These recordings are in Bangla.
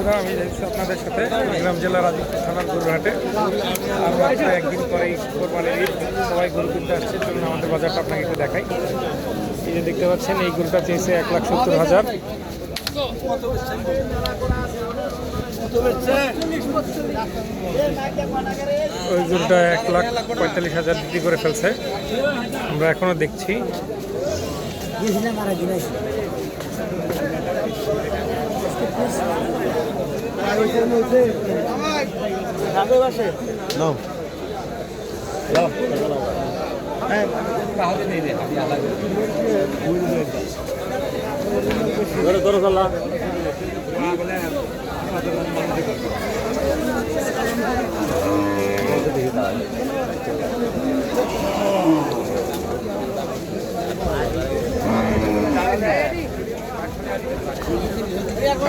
বন্ধুরা, আমি যাচ্ছি আপনাদের সাথে গ্রাম জেলার রাজীবপুর থানার গরুহাটে। আর মাত্র একদিন পরেই কোরবানির ঈদ, সবাই গরু কিনতে আসছে। চলুন আমাদের বাজারটা আপনাকে একটু দেখাই। এই যে দেখতে পাচ্ছেন, এই গরুটা চেয়েছে 1,70,000। ওই গরুটা 1,45,000 বিক্রি করে ফেলছে। আমরা এখনো দেখছি।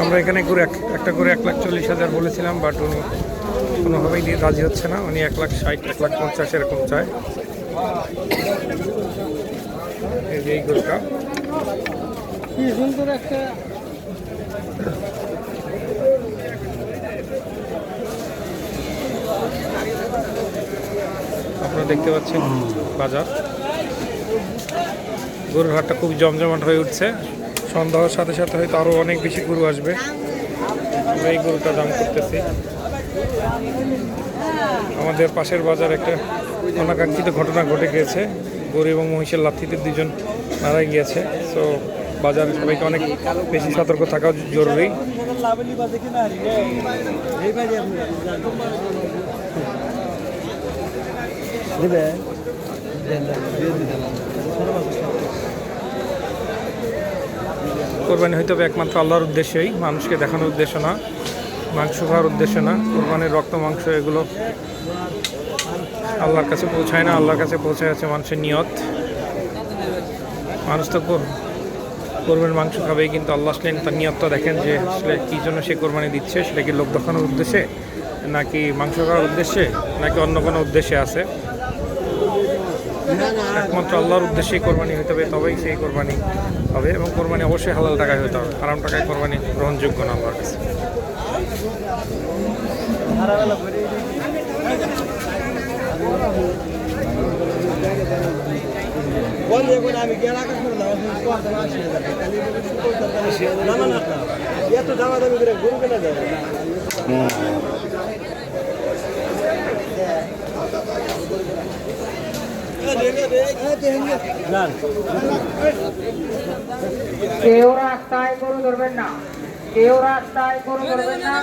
আমরা এখানে একটা করে 1,40,000 বলেছিলাম, বাট উনি কোনোভাবেই দিয়ে রাজি হচ্ছে না। উনি 1,60,000, 1,50,000 এরকম চায়। এই গরুটা কি সুন্দর একটা। আপনারা দেখতে পাচ্ছেন বাজার, গরুর হাটটা খুব জমজমাট হয়ে উঠছে। সন্ধ্যা হওয়ার সাথে সাথে হয়তো আরও অনেক বেশি গরু আসবে। আমরা এই গরুটা দাম করতেছি। আমাদের পাশের বাজার একটা অনাকাঙ্ক্ষিত ঘটনা ঘটে গিয়েছে। গরু এবং মহিষের লাথিতে দুজন মারা গিয়েছে। সো বাজারে সবাইকে অনেক বেশি সতর্ক থাকা জরুরি। কোরবানি হয়তো একমাত্র আল্লাহর উদ্দেশ্যেই, মানুষকে দেখানোর উদ্দেশ্য না, মাংস খাওয়ার উদ্দেশ্য না। কোরবানির রক্ত মাংস এগুলো আল্লাহর কাছে পৌঁছায় না। আল্লাহর কাছে পৌঁছায় আছে মানুষের নিয়ত। মানুষ তো কোরবানির মাংস খাবেই, কিন্তু আল্লাহ আসলেন তার নিয়তটা দেখেন যে আসলে কী জন্য সে কোরবানি দিচ্ছে। সেটা কি লোক দেখানোর উদ্দেশ্যে, নাকি মাংস খাওয়ার উদ্দেশ্যে, নাকি অন্য কোনো উদ্দেশ্যে আছে। একমাত্র আল্লাহর উদ্দেশ্যেই কোরবানি হতে হবে, তবেই সেই কোরবানি হবে। এবং কোরবানি অবশ্যই হালাল টাকায় হতে হবে। হারাম টাকায় কোরবানি গ্রহণযোগ্য না আল্লাহর কাছে। কেউ রাস্তায় গরু ধরবেন না, কেউ রাস্তায় গরু ধরবেন না,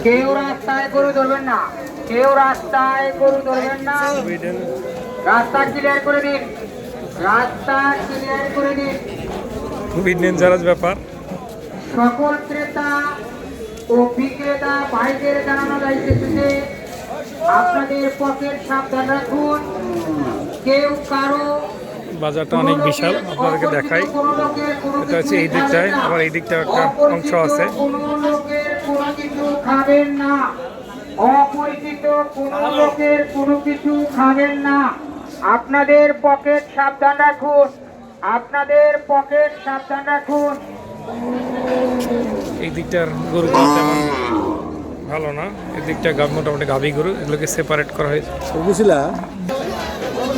কেউ রাস্তায় গরু ধরবেন না, কেউ রাস্তায় গরু ধরবেন না। রাস্তা ক্লিয়ার করে দিন, রাস্তা ক্লিয়ার করে দিন। খুবই ডেঞ্জারাস ব্যাপার। সকল ক্রেতা ও বিক্রেতা ভাইদের জানানো যাইতেছে যে আপনাদের পকেট সাবধান রাখুন। কেউ কারো, বাজারটা অনেক বিশাল, আপনাদেরকে দেখাই। এটা হচ্ছে এই দিকটায়, আবার এই দিকটায় একটা অংশ আছে। কোনো লোকের কোনো কিছু খাবেন না, অপরিচিত কোনো লোকের কোনো কিছু খাবেন না। আপনাদের পকেট সাবধান রাখুন, আপনাদের পকেট সাবধান রাখুন। এই দিকটার গরুগুলো তেমন ভালো না। এই দিকটা মোটামুটি গাভী গরু, এগুলোকে সেপারেট করা হয়েছে।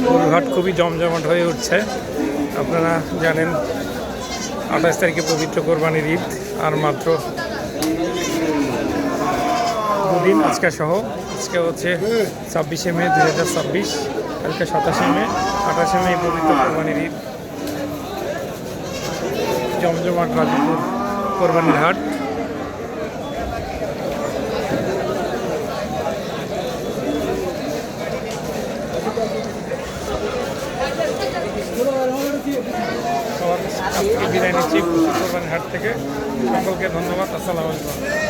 গরুর হাট খুবই জমজমাট হয়ে উঠছে। আপনারা জানেন 28 তারিখে পবিত্র কোরবানির ঈদ, আর মাত্র দুদিন আজকে সহ। আজকে হচ্ছে 26শে মে 2026, কালকে 27শে মে, 28শে মে পবিত্র কোরবানির ঈদ। জমজমাট রাজীবপুর কোরবানির হাট। সবার আজকে বিদায় নিচ্ছি কোরবানির হাট থেকে। সকলকে ধন্যবাদ। আসসালামু আলাইকুম।